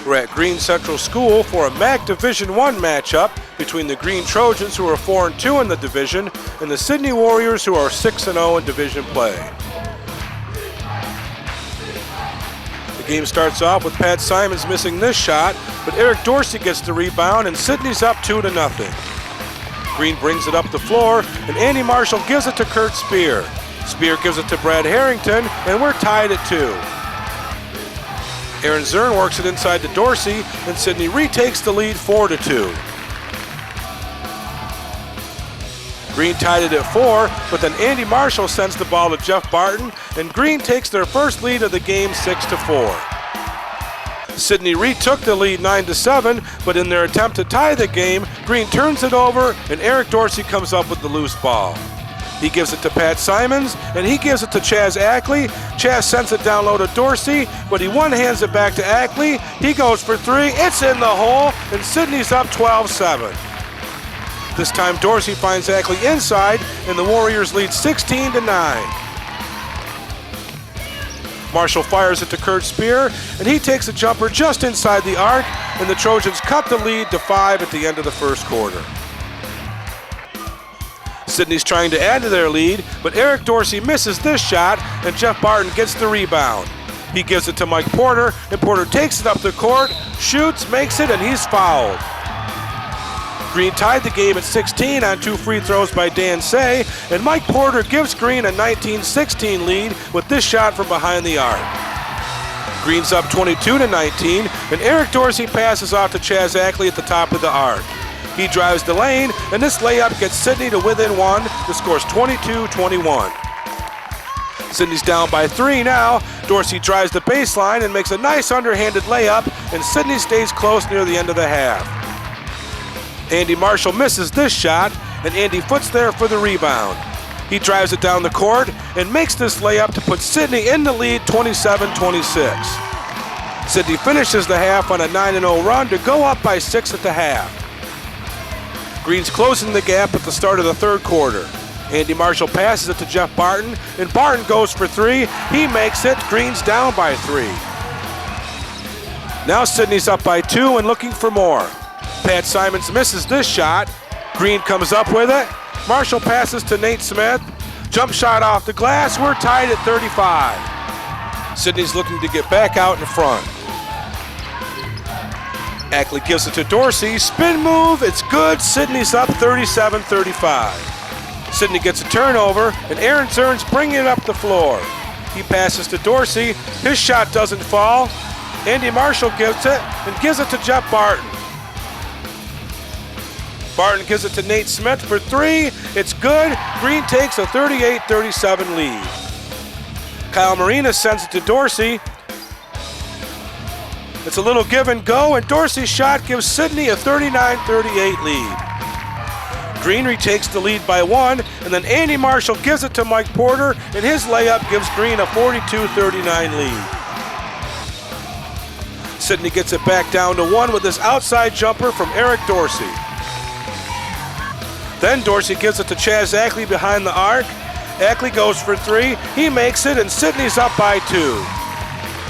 We're at Greene Central School for a MAC Division I matchup between the Greene Trojans, who are 4-2 in the division, and the Sidney Warriors, who are 6-0 in division play. The game starts off with Pat Simons missing this shot, but Eric Dorsey gets the rebound and Sidney's up 2-0. Greene brings it up the floor, and Andy Marshall gives it to Kurt Spear. Spear gives it to Brad Harrington, and we're tied at 2. Aaron Zern works it inside to Dorsey, and Sidney retakes the lead 4-2. Greene tied it at 4, but then Andy Marshall sends the ball to Jeff Barton, and Greene takes their first lead of the game 6-4. Sidney retook the lead 9-7, but in their attempt to tie the game, Greene turns it over, and Eric Dorsey comes up with the loose ball. He gives it to Pat Simons, and he gives it to Chaz Ackley. Chaz sends it down low to Dorsey, but he one-hands it back to Ackley. He goes for 3. It's in the hole, and Sidney's up 12-7. This time Dorsey finds Ackley inside, and the Warriors lead 16-9. Marshall fires it to Kurt Spear, and he takes a jumper just inside the arc, and the Trojans cut the lead to 5 at the end of the first quarter. Sidney's trying to add to their lead, but Eric Dorsey misses this shot, and Jeff Barton gets the rebound. He gives it to Mike Porter, and Porter takes it up the court, shoots, makes it, and he's fouled. Greene tied the game at 16 on 2 free throws by Dan Say, and Mike Porter gives Greene a 19-16 lead with this shot from behind the arc. Greene's up 22-19, and Eric Dorsey passes off to Chaz Ackley at the top of the arc. He drives the lane, and this layup gets Sidney to within 1. The score's 22-21. Sidney's down by 3 now. Dorsey drives the baseline and makes a nice underhanded layup, and Sidney stays close near the end of the half. Andy Marshall misses this shot, and Andy Foot's there for the rebound. He drives it down the court and makes this layup to put Sidney in the lead 27-26. Sidney finishes the half on a 9-0 run to go up by 6 at the half. Greene's closing the gap at the start of the third quarter. Andy Marshall passes it to Jeff Barton, and Barton goes for 3. He makes it. Greene's down by 3. Now Sidney's up by 2 and looking for more. Pat Simons misses this shot. Greene comes up with it. Marshall passes to Nate Smith. Jump shot off the glass. We're tied at 35. Sidney's looking to get back out in front. Ackley gives it to Dorsey. Spin move. It's good. Sidney's up 37-35. Sidney gets a turnover, and Aaron Zern's bringing it up the floor. He passes to Dorsey. His shot doesn't fall. Andy Marshall gets it and gives it to Jeff Barton. Barton gives it to Nate Smith for 3. It's good. Greene takes a 38-37 lead. Kyle Marina sends it to Dorsey. It's a little give and go, and Dorsey's shot gives Sidney a 39-38 lead. Greene retakes the lead by 1, and then Andy Marshall gives it to Mike Porter, and his layup gives Greene a 42-39 lead. Sidney gets it back down to 1 with this outside jumper from Eric Dorsey. Then Dorsey gives it to Chaz Ackley behind the arc. Ackley goes for 3. He makes it, and Sidney's up by 2.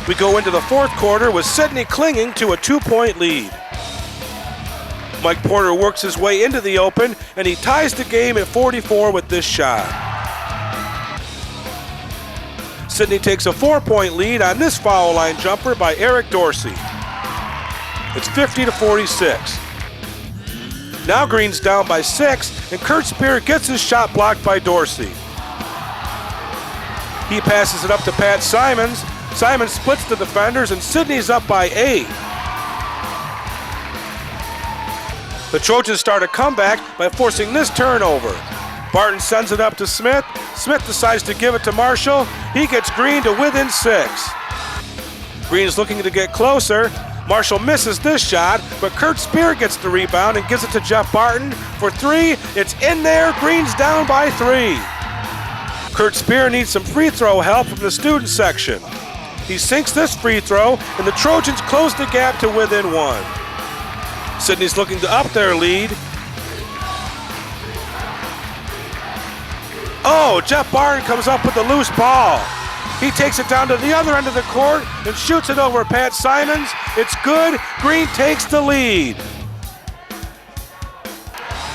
We go into the fourth quarter with Sidney clinging to a 2-point lead. Mike Porter works his way into the open, and he ties the game at 44 with this shot. Sidney takes a 4-point lead on this foul line jumper by Eric Dorsey. It's 50-46. Now Greene's down by 6, and Kurt Spear gets his shot blocked by Dorsey. He passes it up to Pat Simons. Simons splits the defenders, and Sidney's up by 8. The Trojans start a comeback by forcing this turnover. Barton sends it up to Smith. Smith decides to give it to Marshall. He gets Greene to within 6. Greene's looking to get closer. Marshall misses this shot, but Kurt Spear gets the rebound and gives it to Jeff Barton for 3. It's in there. Greene's down by 3. Kurt Spear needs some free throw help from the student section. He sinks this free throw, and the Trojans close the gap to within 1. Sidney's looking to up their lead. Oh, Jeff Barton comes up with the loose ball. He takes it down to the other end of the court and shoots it over Pat Simons. It's good. Greene takes the lead.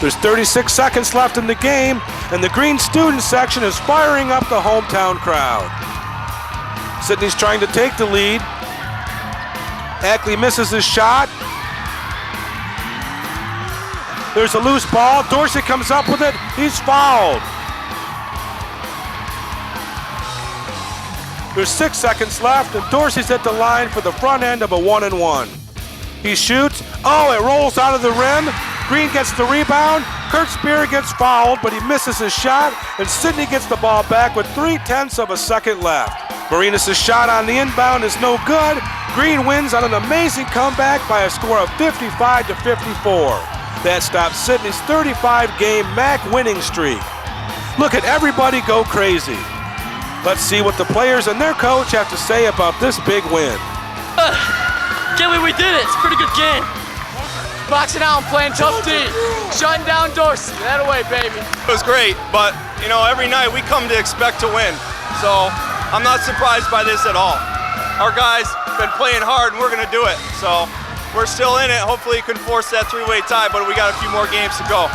There's 36 seconds left in the game, and the Greene student section is firing up the hometown crowd. Sidney's trying to take the lead. Ackley misses his shot. There's a loose ball. Dorsey comes up with it. He's fouled. There's 6 seconds left, and Dorsey's at the line for the front end of a 1-and-1. He shoots. Oh, it rolls out of the rim. Greene gets the rebound. Kurt Spear gets fouled, but he misses his shot, and Sidney gets the ball back with 0.3 of a second left. Marinas' shot on the inbound is no good. Greene wins on an amazing comeback by a score of 55-54. That stops Sidney's 35-game MAC winning streak. Look at everybody go crazy. Let's see what the players and their coach have to say about this big win. Can't believe we did it. It's a pretty good game. Boxing out and playing tough D. Shutting down Dorsey. That away, baby. It was great, but you know, every night we come to expect to win. So I'm not surprised by this at all. Our guys been playing hard and we're gonna do it. So we're still in it. Hopefully you can force that 3-way tie, but we got a few more games to go.